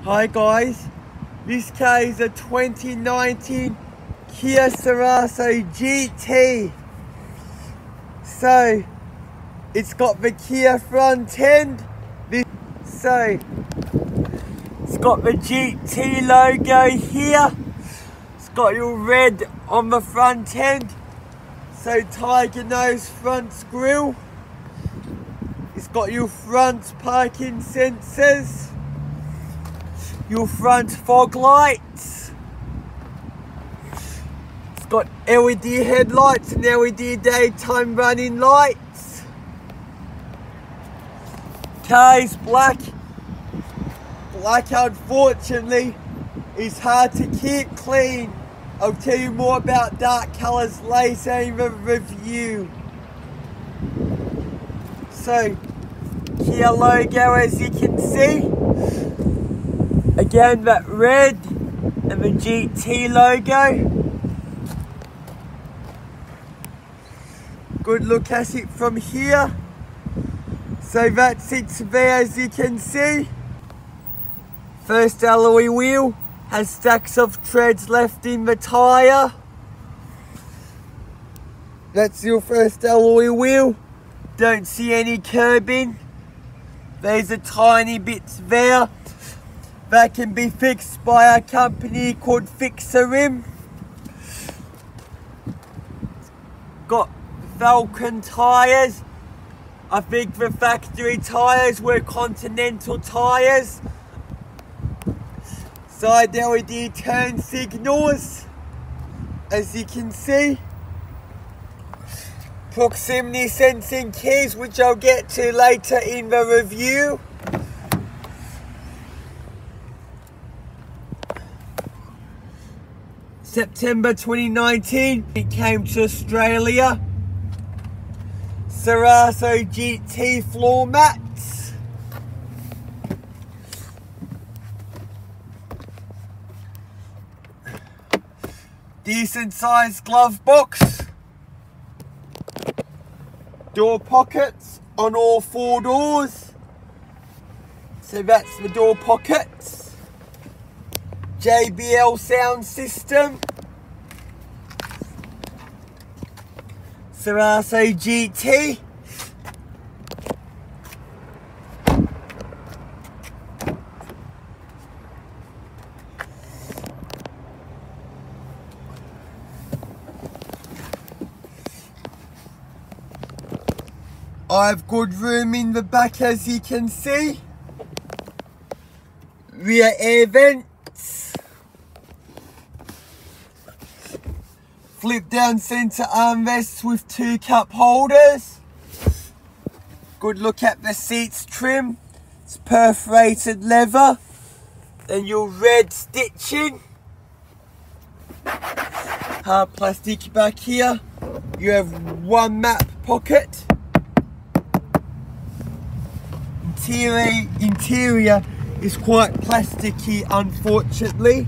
Hi guys, this car is a 2019 Kia Cerato GT. So, it's got the Kia front end. It's got the GT logo here. It's got your red on the front end. So tiger nose front grille. It's got your front parking sensors. Your front fog lights. It's got LED headlights and LED daytime running lights. Car is black. Black, unfortunately, is hard to keep clean. I'll tell you more about dark colours later in the review. So, Kia logo, as you can see. Again, that red and the GT logo. Good look at it from here. So that's it there, as you can see. First alloy wheel has stacks of treads left in the tyre. That's your first alloy wheel. Don't see any curbing. There's a tiny bits there. That can be fixed by a company called Fix-A-Rim. Got Falcon tyres. I think the factory tyres were Continental tyres. Side LED turn signals, as you can see. Proximity sensing keys, which I'll get to later in the review. September 2019, it came to Australia. Cerato GT floor mats. Decent sized glove box. Door pockets on all four doors. So that's the door pockets. JBL sound system. Cerato GT. I have good room in the back, as you can see. Rear air vents. Flip down centre armrests with 2 cup holders. Good look at the seats trim. It's perforated leather. Then your red stitching. Hard plastic back here. You have 1 map pocket. Interior is quite plasticky, unfortunately.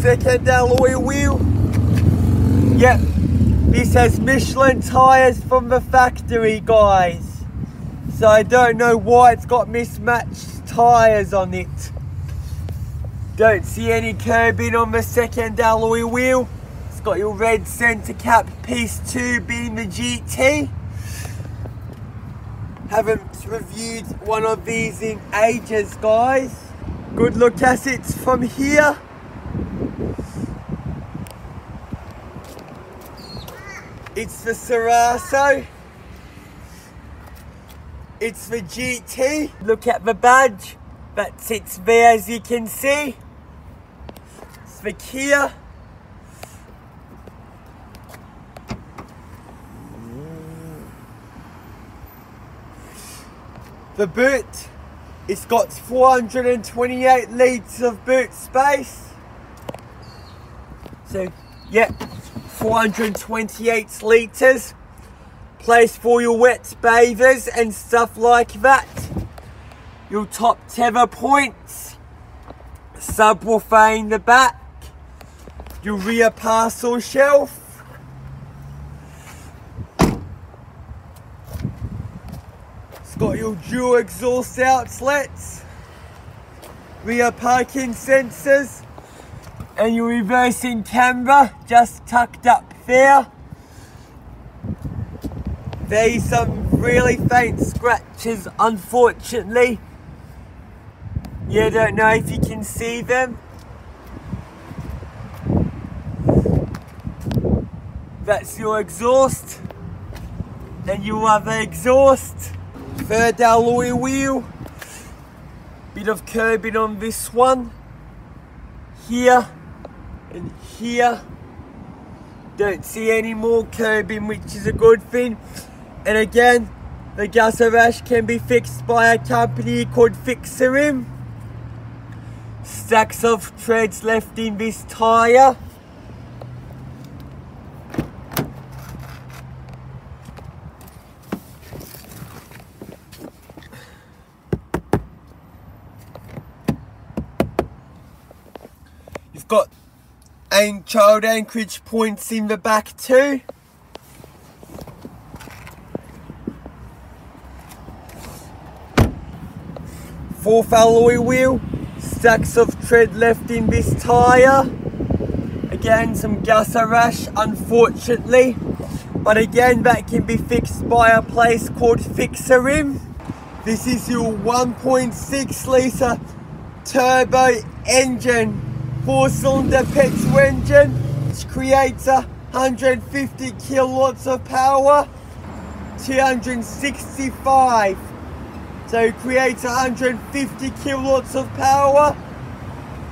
Second alloy wheel. Yep, this has Michelin tyres from the factory, guys. So I don't know why it's got mismatched tyres on it. Don't see any curbing on the second alloy wheel. It's got your red centre cap piece 2 being the GT. Haven't reviewed one of these in ages, guys. Good look at it from here. It's the Cerato. It's the GT. Look at the badge that sits there, as you can see. It's the Kia. The boot, it's got 428 litres of boot space. So, yeah, 428 litres. Place for your wet bathers and stuff like that. Your top tether points. Subwoofer in the back. Your rear parcel shelf. It's got your dual exhaust outlets. rear parking sensors, and your reversing camera just tucked up there. There's some really faint scratches, unfortunately. You don't know if you can see them. That's your exhaust and your other exhaust. Third alloy wheel. Bit of curbing on this one. Here and here. Don't see any more curbing, which is a good thing. And again, the gutter rash can be fixed by a company called Fix-A-Rim. Stacks of treads left in this tyre. You've got child anchorage points in the back too. Fourth alloy wheel, stacks of tread left in this tyre. Again, some gutter rash, unfortunately. But again, that can be fixed by a place called Fix-A-Rim. This is your 1.6 litre turbo engine, 4-cylinder petrol engine, which creates 150 kilowatts of power, 265. So it creates 150 kilowatts of power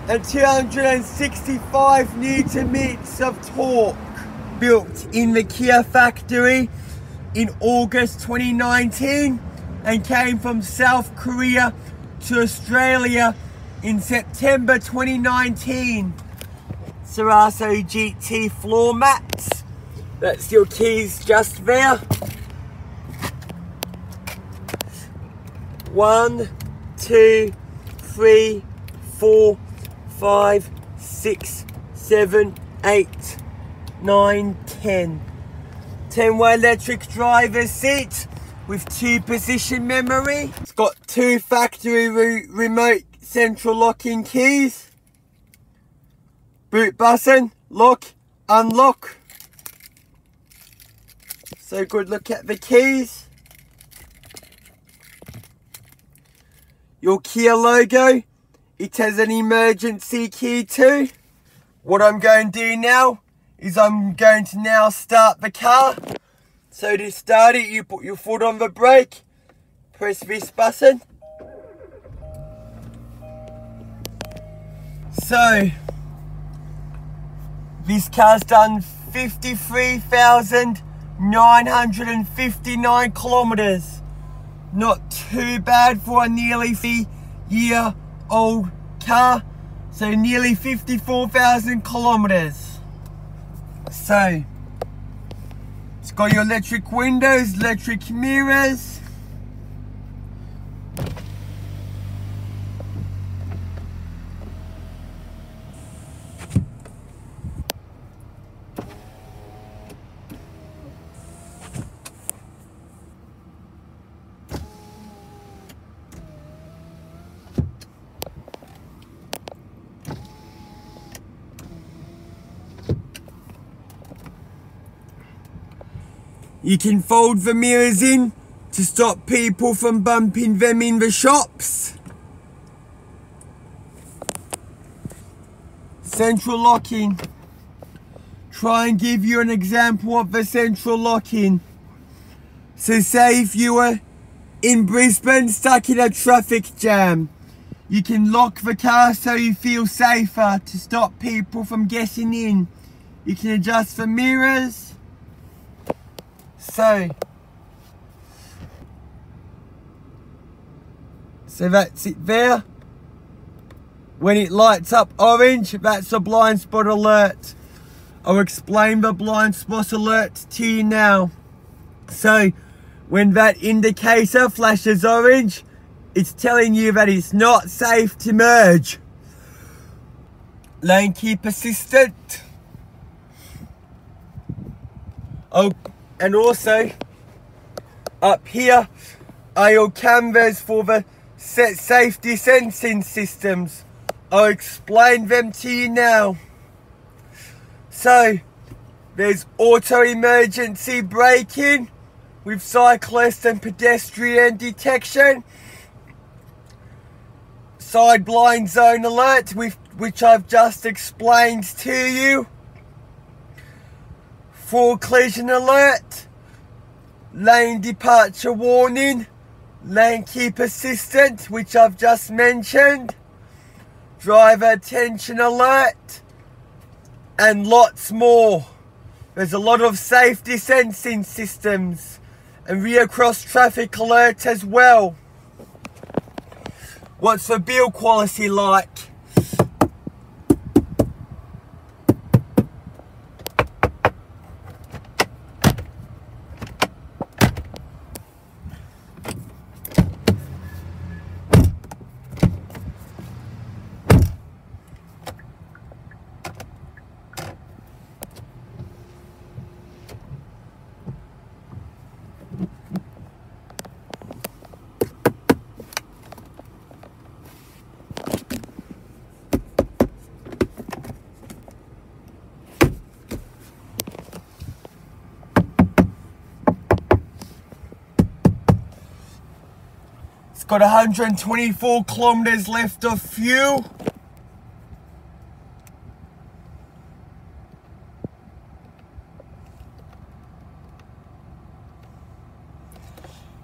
and 265 Newton meters of torque. Built in the Kia factory in August 2019 and came from South Korea to Australia in September 2019. Cerato GT floor mats. That's your keys just there. 1, 2, 3, 4, 5, 6, 7, 8, 9, 10. 10-way electric driver's seat with 2 position memory. It's got 2 factory remote central locking keys. Boot button, lock, unlock. So good look at the keys. Your Kia logo, it has an emergency key too. What I'm going to do now is I'm going to now start the car. So to start it, you put your foot on the brake, press this button. So, this car's done 53,959 kilometers. Not too bad for a nearly 3-year-old car. So nearly 54,000 kilometers. So, it's got your electric windows, electric mirrors. You can fold the mirrors in to stop people from bumping them in the shops. Central locking. Try and give you an example of the central locking. So say if you were in Brisbane stuck in a traffic jam, you can lock the car so you feel safer to stop people from getting in. You can adjust the mirrors. So that's it there. When it lights up orange, that's a blind spot alert. I'll explain the blind spot alert to you now. So when that indicator flashes orange, it's telling you that it's not safe to merge. Lane keep assistant. Oh, and also up here are your cameras for the safety sensing systems. I'll explain them to you now. So, there's auto emergency braking with cyclist and pedestrian detection. Side blind zone alert, which I've just explained to you. Full collision alert. Lane departure warning. Lane keep assistant, which I've just mentioned. Driver attention alert. And lots more. There's a lot of safety sensing systems. And rear cross traffic alert as well. What's the build quality like? It's got 124 kilometers left of fuel.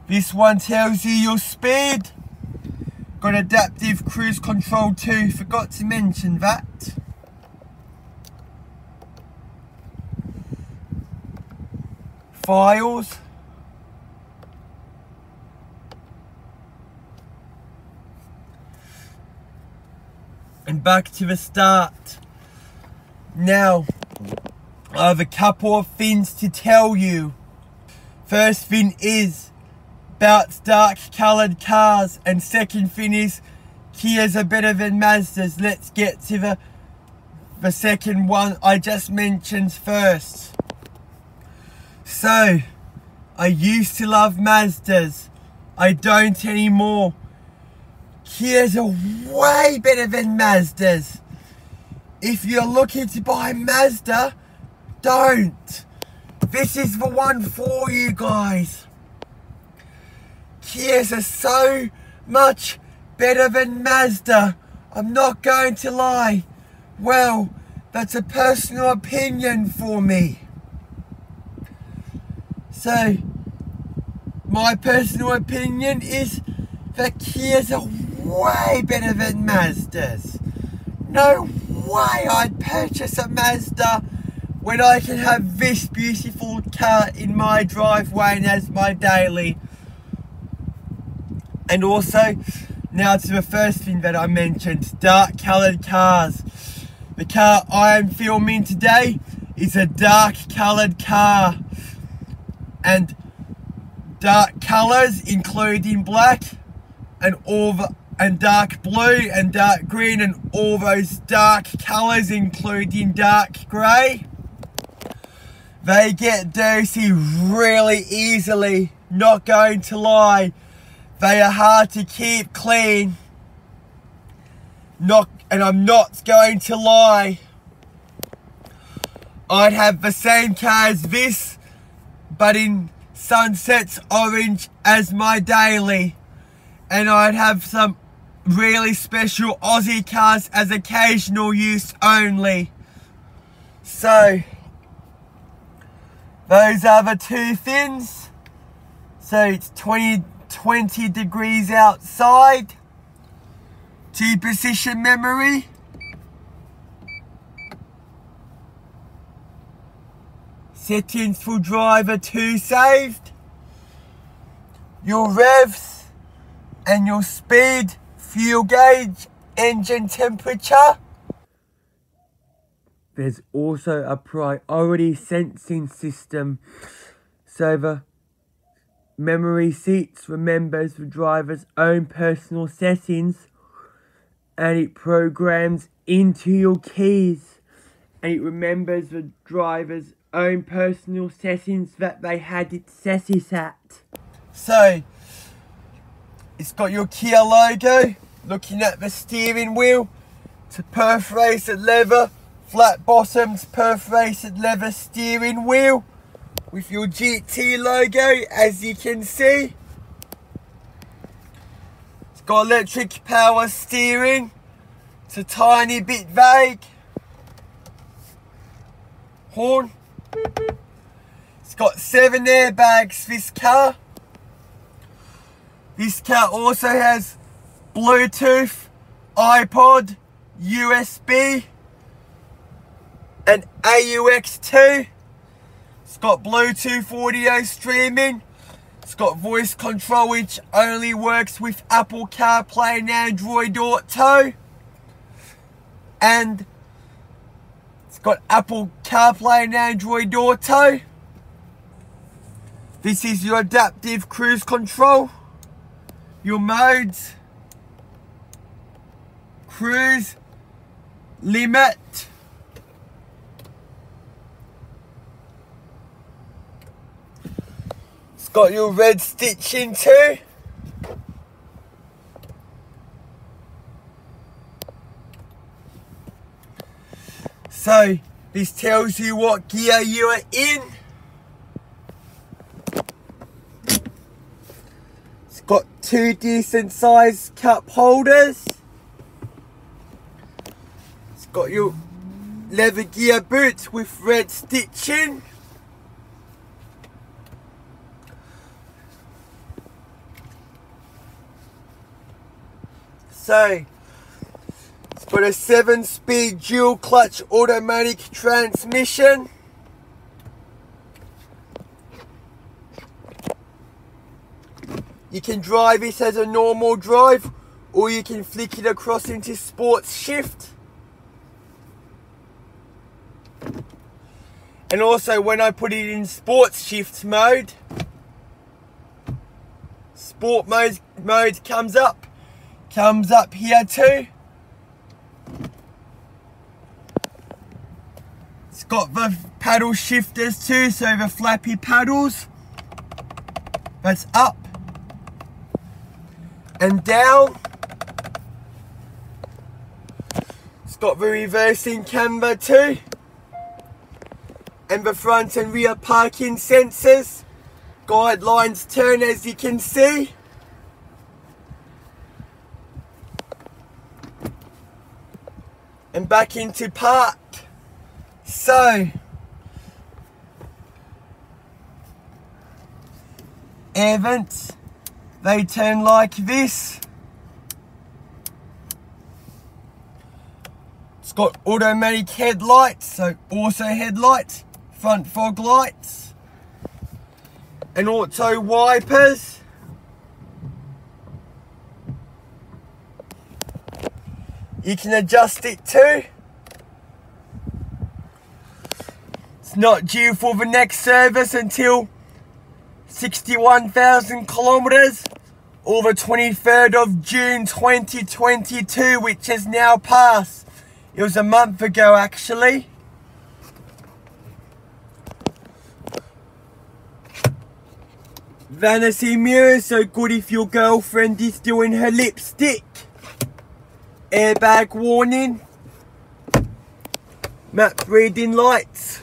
This one tells you your speed. Got adaptive cruise control too, forgot to mention that. Files. And back to the start. Now, I have a couple of things to tell you. First thing is about dark coloured cars, and second thing is Kias are better than Mazdas. Let's get to the second one I just mentioned first. So, I used to love Mazdas. I don't anymore. Kias are way better than Mazdas. If you're looking to buy Mazda, don't. This is the one for you guys. Kias are so much better than Mazda. I'm not going to lie. Well, that's a personal opinion for me. So, my personal opinion is that Kias are way better than Mazdas. No way I'd purchase a Mazda when I can have this beautiful car in my driveway and as my daily. And also, now to the first thing that I mentioned, dark coloured cars. The car I am filming today is a dark coloured car. And dark colours including black and dark blue and dark green and all those dark colours including dark grey. They get dirty really easily, not going to lie. They are hard to keep clean. And I'm not going to lie. I'd have the same car as this, but in Sunset's orange as my daily. And I'd have some really special Aussie cars as occasional use only. So, those are the two things. So it's 20 degrees outside. 2-position memory. Settings for driver 2 saved. Your revs and your speed, fuel gauge, engine temperature. There's also a priority sensing system. So the memory seats remembers the driver's own personal settings and it programs into your keys and it remembers the driver's own personal settings that they had it set it at. So, It's got your Kia logo. Looking at the steering wheel, it's a perforated leather, flat bottomed perforated leather steering wheel with your GT logo, as you can see. It's got electric power steering. It's a tiny bit vague. Horn. It's got 7 airbags, this car. This car also has Bluetooth, iPod, USB, and AUX 2. It's got Bluetooth audio streaming. It's got voice control, which only works with Apple CarPlay and Android Auto. And it's got Apple CarPlay and Android Auto. This is your adaptive cruise control. Your modes: cruise, limit, it's got your red stitching too. So this tells you what gear you are in. It's got 2 decent sized cup holders. It's got your leather gear boots with red stitching. So it's got a 7-speed dual clutch automatic transmission. You can drive it as a normal drive, or you can flick it across into sports shift. And also, when I put it in sports shift mode, sport mode comes up here too. It's got the paddle shifters too, so the flappy paddles. That's up and down. It's got the reversing camera too, and the front and rear parking sensors. Guidelines turn, as you can see. And back into park. So air vents, they turn like this. It's got automatic headlights, so also headlights, front fog lights, and auto wipers. You can adjust it too. It's not due for the next service until 61,000 kilometers, or the 23rd of June 2022, which has now passed. It was a month ago actually. Vanity mirror, so good if your girlfriend is doing her lipstick. Airbag warning. Map reading lights.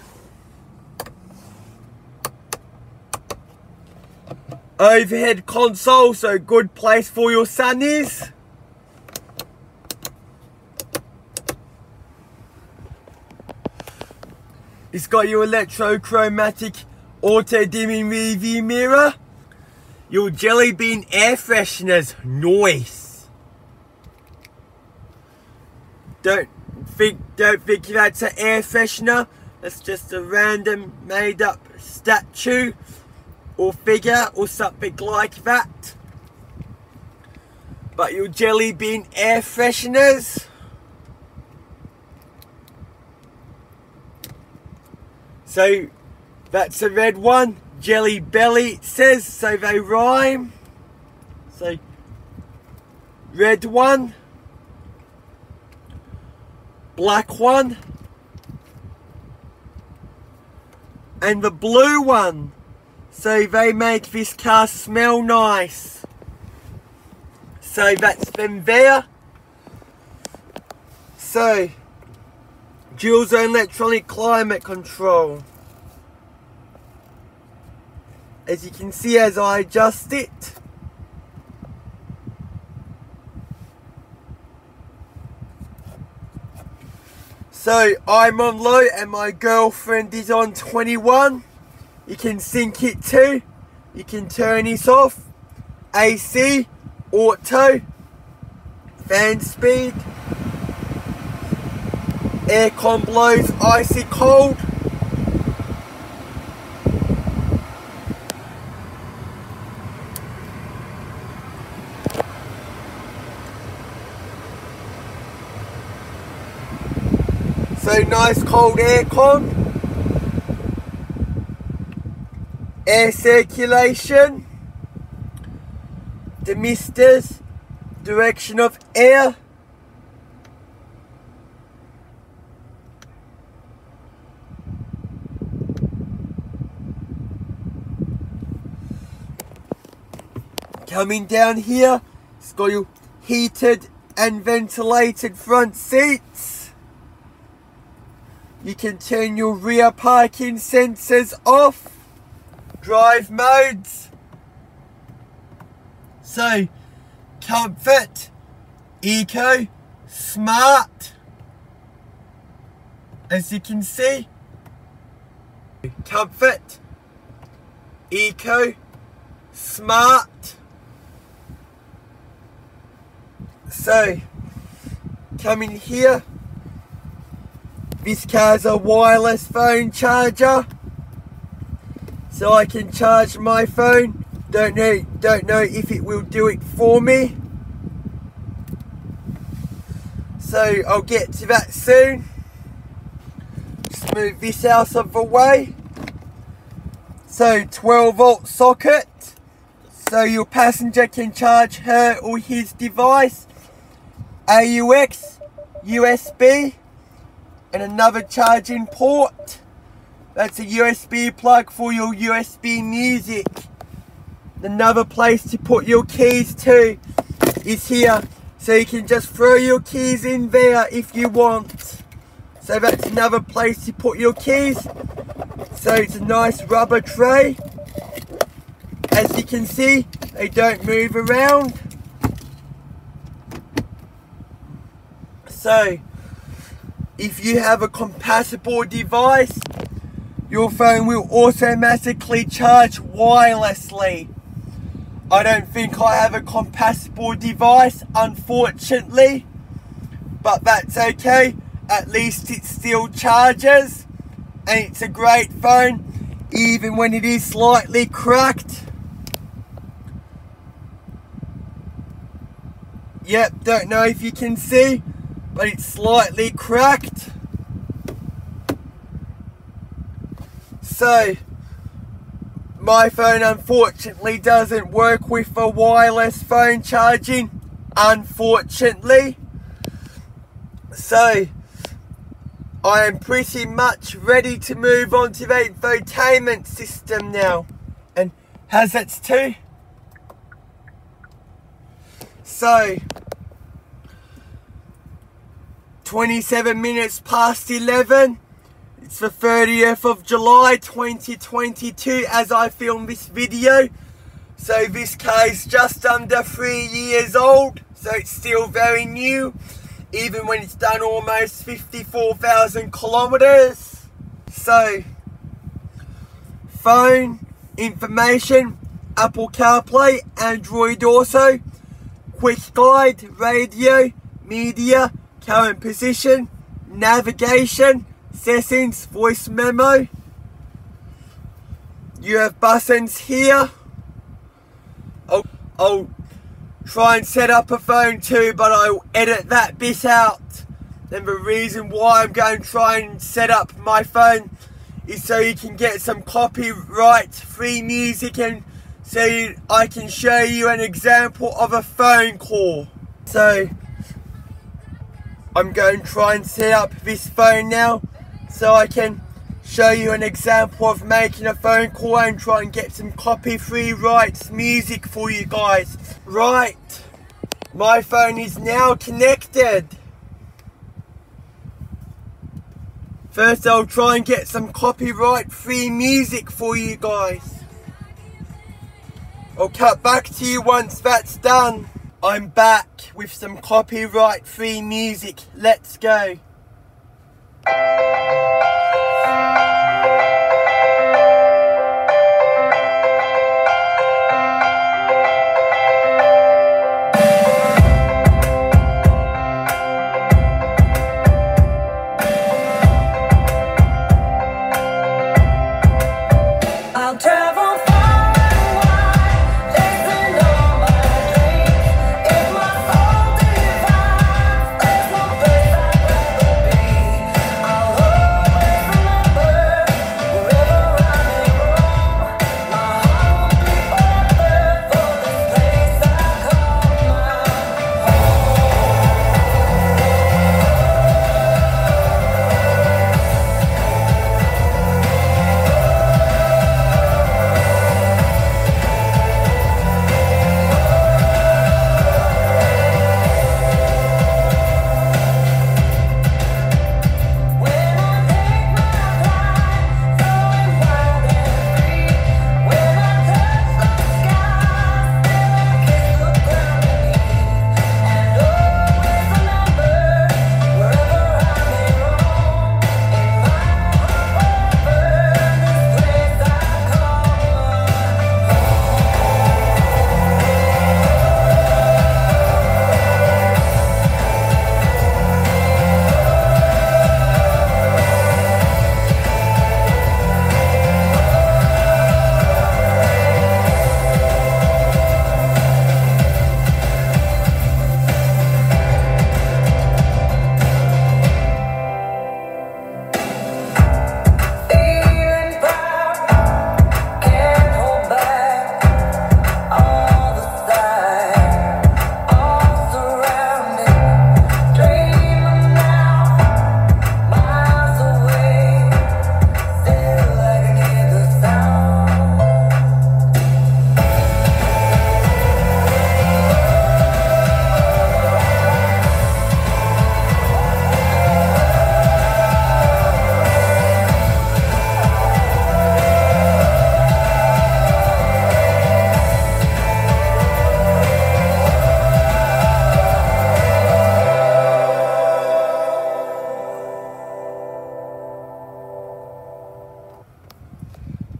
Overhead console, so good place for your sunnies. It's got your electrochromatic auto dimming rear view mirror. Your jelly bean air fresheners, nice. Don't think that's an air freshener. That's just a random made up statue or figure or something like that. But your jelly bean air fresheners. So that's a red one. Jelly belly, it says, so they rhyme. So red one, black one, and the blue one. So they make this car smell nice. So that's them there. So, dual zone electronic climate control. As you can see as I adjust it. So I'm on low and my girlfriend is on 21. You can sync it too. You can turn this off. AC, auto, fan speed. Aircon blows icy cold. So nice cold aircon. Air circulation. The misters. Direction of air. Coming down here, it's got your heated and ventilated front seats. You can turn your rear parking sensors off. Drive modes. So, comfort, eco, smart. As you can see, comfort, eco, smart. So, coming here. This car's a wireless phone charger, so I can charge my phone. Don't know if it will do it for me. So I'll get to that soon. Just move this out of the way. So 12-volt socket, so your passenger can charge her or his device. AUX, USB. And another charging port. That's a USB plug for your USB music. Another place to put your keys to is here. So you can just throw your keys in there if you want. So that's another place to put your keys. So it's a nice rubber tray. As you can see, they don't move around. So, if you have a compatible device, your phone will automatically charge wirelessly. I don't think I have a compatible device, unfortunately, but that's okay. At least it still charges, and it's a great phone, even when it is slightly cracked. Yep, don't know if you can see, but it's slightly cracked. So, my phone unfortunately doesn't work with the wireless phone charging, unfortunately. So, I am pretty much ready to move on to the infotainment system now. And hazards too. So, 27 minutes past 11. It's the 30th of July 2022 as I film this video. So this car is just under 3 years old. So it's still very new. Even when it's done almost 54,000 kilometers. So, phone, information, Apple CarPlay, Android Auto, quick guide, radio, media, current position, navigation, settings, voice memo. You have buttons here. I'll try and set up a phone too, but I'll edit that bit out. And the reason why I'm going to try and set up my phone is so you can get some copyright free music, and so I can show you an example of a phone call. So I'm going to try and set up this phone now so I can show you an example of making a phone call and try and get some copy free rights music for you guys. Right, My phone is now connected. First I'll try and get some copyright-free music for you guys. I'll cut back to you once that's done. I'm back with some copyright-free music. Let's go.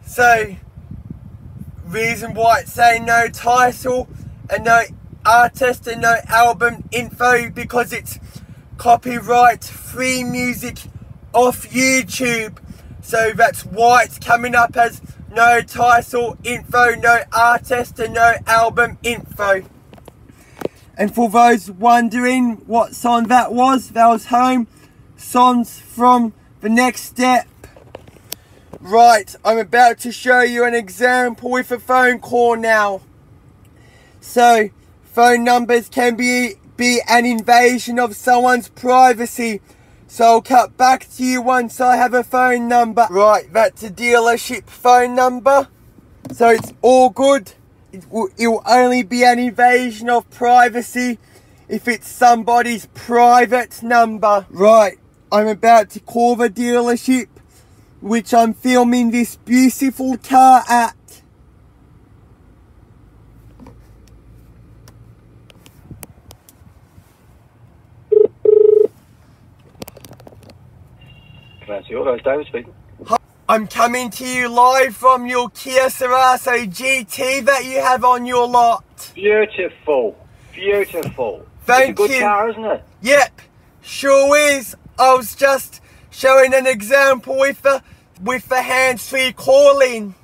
So, reason why it's saying no title and no artist and no album info, because it's copyright free music off YouTube. So that's why it's coming up as no title info, no artist and no album info. And for those wondering what song that was Home, songs from The Next Step. Right, I'm about to show you an example with a phone call now. So, phone numbers can be an invasion of someone's privacy. So I'll cut back to you once I have a phone number. Right, that's a dealership phone number. So it's all good. It will only be an invasion of privacy if it's somebody's private number. Right, I'm about to call the dealership, which I'm filming this beautiful car at. Caloundra Auto, David speaking. Hi, I'm coming to you live from your Kia Cerato GT that you have on your lot. Beautiful, beautiful. Thank it's a good you. car, isn't it? Yep, sure is. I was just showing an example with the hands-free calling.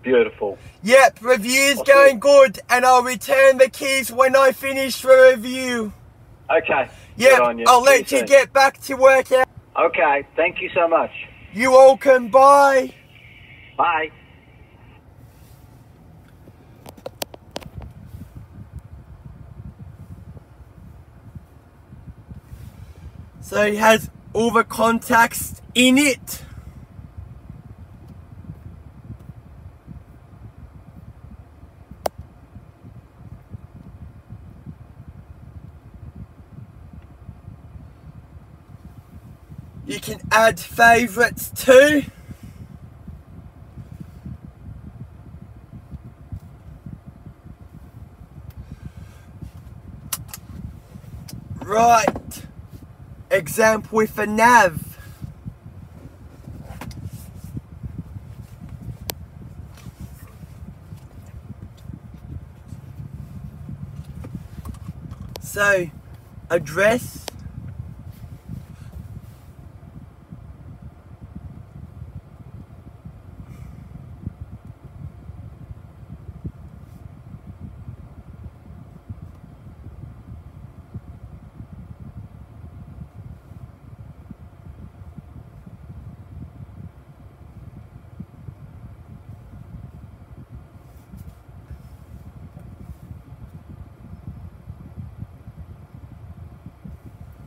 Beautiful. Yep, review's going good, and I'll return the keys when I finish the review. Okay. Yep, Good on you. I'll let you get back to work out. Okay, thank you so much. You're welcome, bye. Bye. So it has all the contacts in it. You can add favourites too. Right, example with a nav. So, address.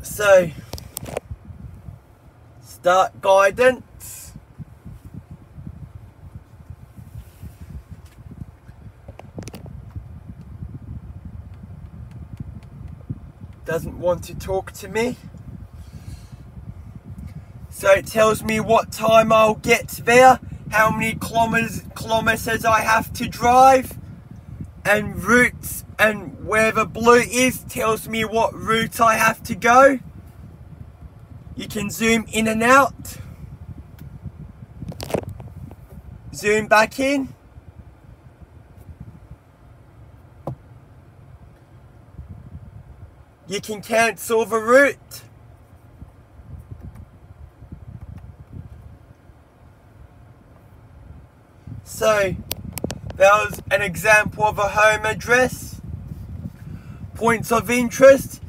So, start guidance. Doesn't want to talk to me. So it tells me what time I'll get there, how many kilometers I have to drive, and routes, and where the blue is tells me what route I have to go. You can zoom in and out, zoom back in. You can cancel the route. So, that was an example of a home address. Points of interest: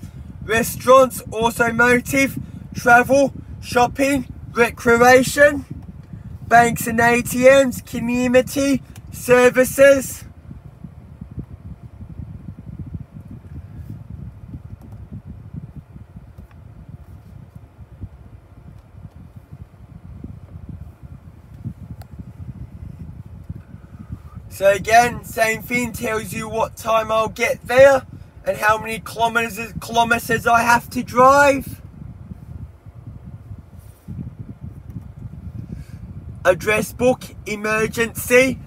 restaurants, automotive, travel, shopping, recreation, banks and ATMs, community, services. So again, same thing, tells you what time I'll get there and how many kilometers I have to drive. Address book, emergency.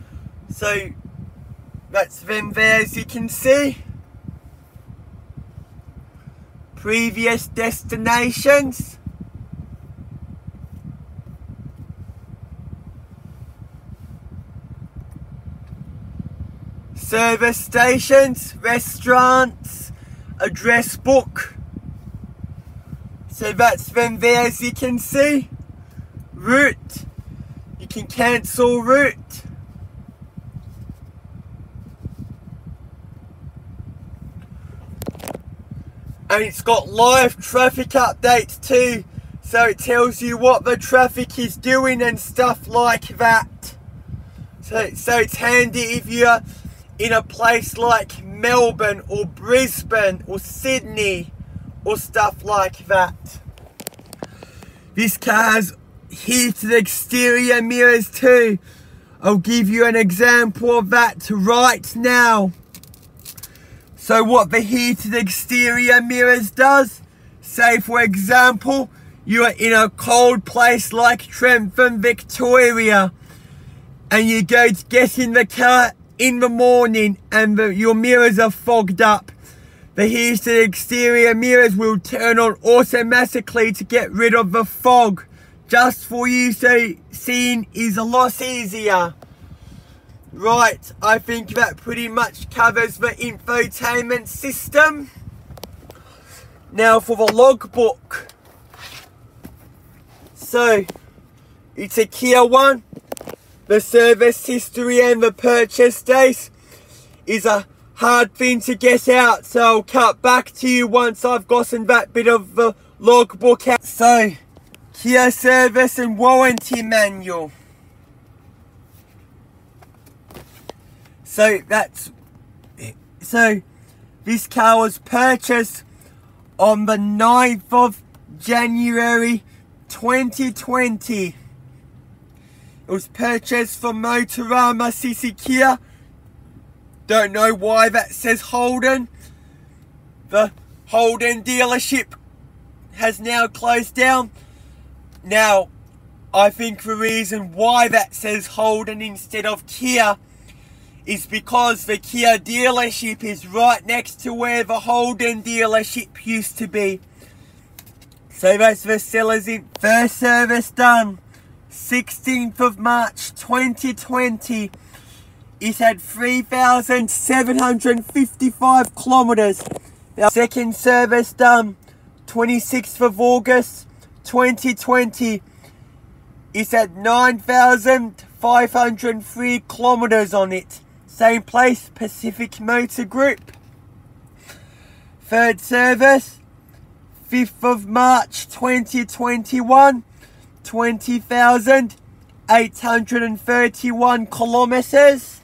So that's them there, as you can see. Previous destinations. Service stations, restaurants, address book. So that's them there, as you can see. Route, you can cancel route. And it's got live traffic updates too, so it tells you what the traffic is doing and stuff like that. So it's handy if you're in a place like Melbourne or Brisbane or Sydney or stuff like that. This car has heated exterior mirrors too. I'll give you an example of that right now. So what the heated exterior mirrors does, say for example, you are in a cold place like Trentham, Victoria, and you go to get in the car in the morning and your mirrors are fogged up. The heated exterior mirrors will turn on automatically to get rid of the fog, just for you, so seeing is a lot easier. Right, I think that pretty much covers the infotainment system. Now for the logbook. So, it's a Kia one. The service history and the purchase date is a hard thing to get out, so I'll cut back to you once I've gotten that bit of the logbook out. So, Kia service and warranty manual. So this car was purchased on the 9th of January 2020. It was purchased from Caloundra City Kia. Don't know why that says Holden. The Holden dealership has now closed down. Now, I think the reason why that says Holden instead of Kia is because the Kia dealership is right next to where the Holden dealership used to be. So that's the seller's in. First service done 16th of March 2020. It had 3,755 kilometers. Now, second service done 26th of August 2020. It's at 9,503 kilometers on it. Same place, Pacific Motor Group. Third service, 5th of March 2021, 20,831 kilometers.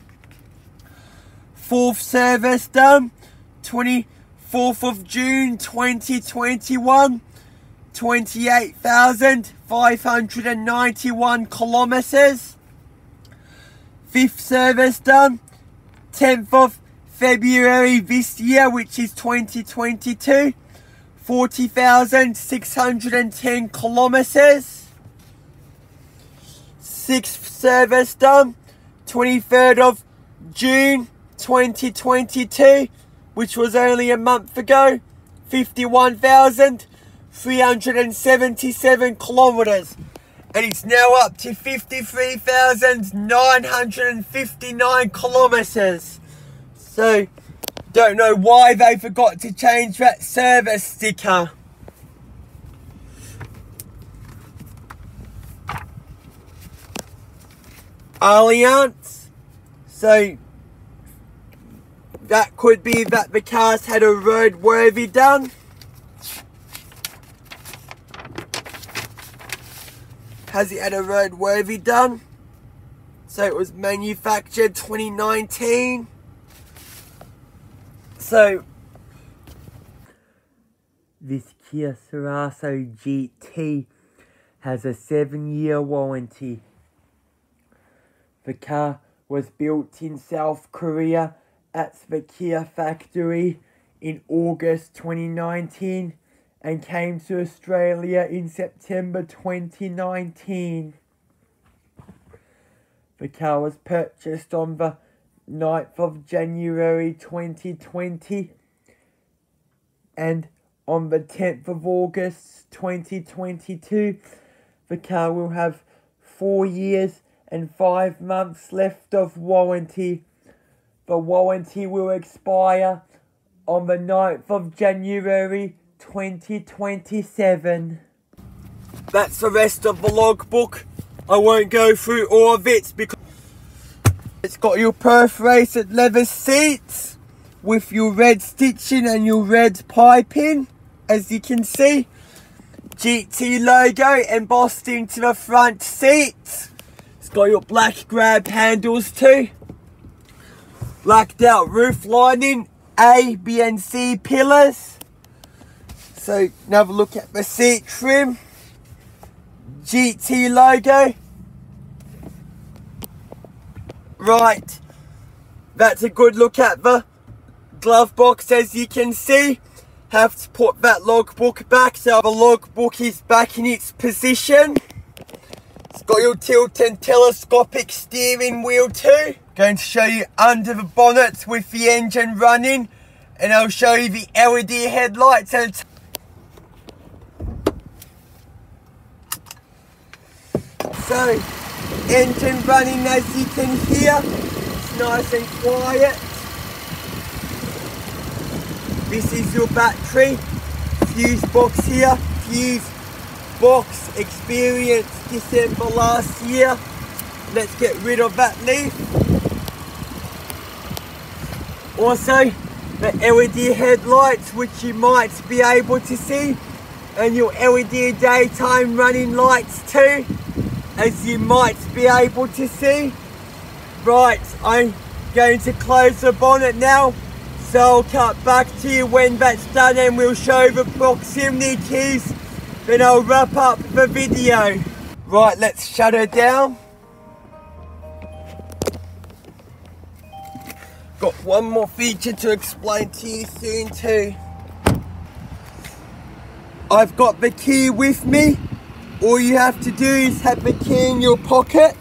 Fourth service done, 24th of June 2021, 28,591 kilometers. Fifth service done 10th of February this year, which is 2022, 40,610 kilometers. Sixth service done 23rd of June 2022, which was only a month ago, 51,377 kilometers. And it's now up to 53,959 kilometers. So, don't know why they forgot to change that service sticker. Alliance. So, that could be that the car's had a roadworthy done. Has it had a roadworthy done? So it was manufactured 2019. So this Kia Cerato GT has a 7-year warranty. The car was built in South Korea at the Kia factory in August 2019 and came to Australia in September 2019. The car was purchased on the 9th of January 2020 and on the 10th of August 2022 the car will have 4 years and 5 months left of warranty. The warranty will expire on the 9th of January 2027. That's the rest of the logbook. I won't go through all of it because it's got your perforated leather seats with your red stitching and your red piping, as you can see. GT logo embossed into the front seats. It's got your black grab handles too. Blacked out roof lining, A, B and C pillars. So, now have a look at the seat trim. GT logo. Right. That's a good look at the glove box, as you can see. Have to put that logbook back, so the logbook is back in its position. It's got your tilt and telescopic steering wheel too. Going to show you under the bonnet with the engine running. And I'll show you the LED headlights and so, engine running, as you can hear. It's nice and quiet. This is your battery. Fuse box here. Fuse box experienced December last year. Let's get rid of that leaf. Also, the LED headlights, which you might be able to see. And your LED daytime running lights too, as you might be able to see. Right, I'm going to close the bonnet now, so I'll cut back to you when that's done and we'll show the proximity keys, then I'll wrap up the video. Right, let's shut her down. Got one more feature to explain to you soon too. I've got the key with me. all you have to do is have the key in your pocket.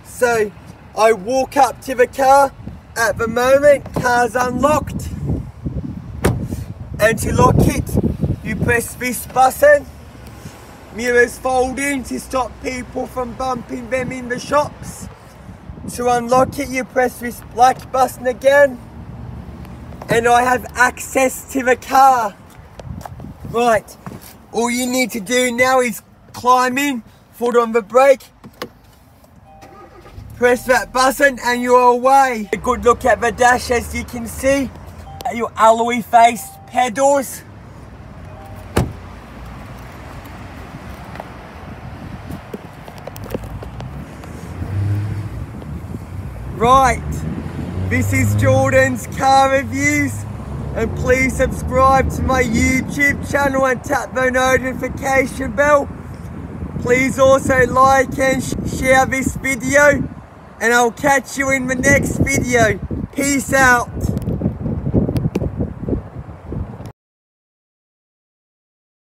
So I walk up to the car. At the moment, car's unlocked. And to lock it, you press this button. Mirrors fold in to stop people from bumping them in the shops. To unlock it, you press this black button again. And I have access to the car. Right, all you need to do now is climb in, foot on the brake, press that button and you're away. A good look at the dash, as you can see, at your alloy faced pedals. Right, this is Jordan's Car Reviews, and please subscribe to my YouTube channel and tap the notification bell. Please also like and share this video, and I'll catch you in the next video. Peace out.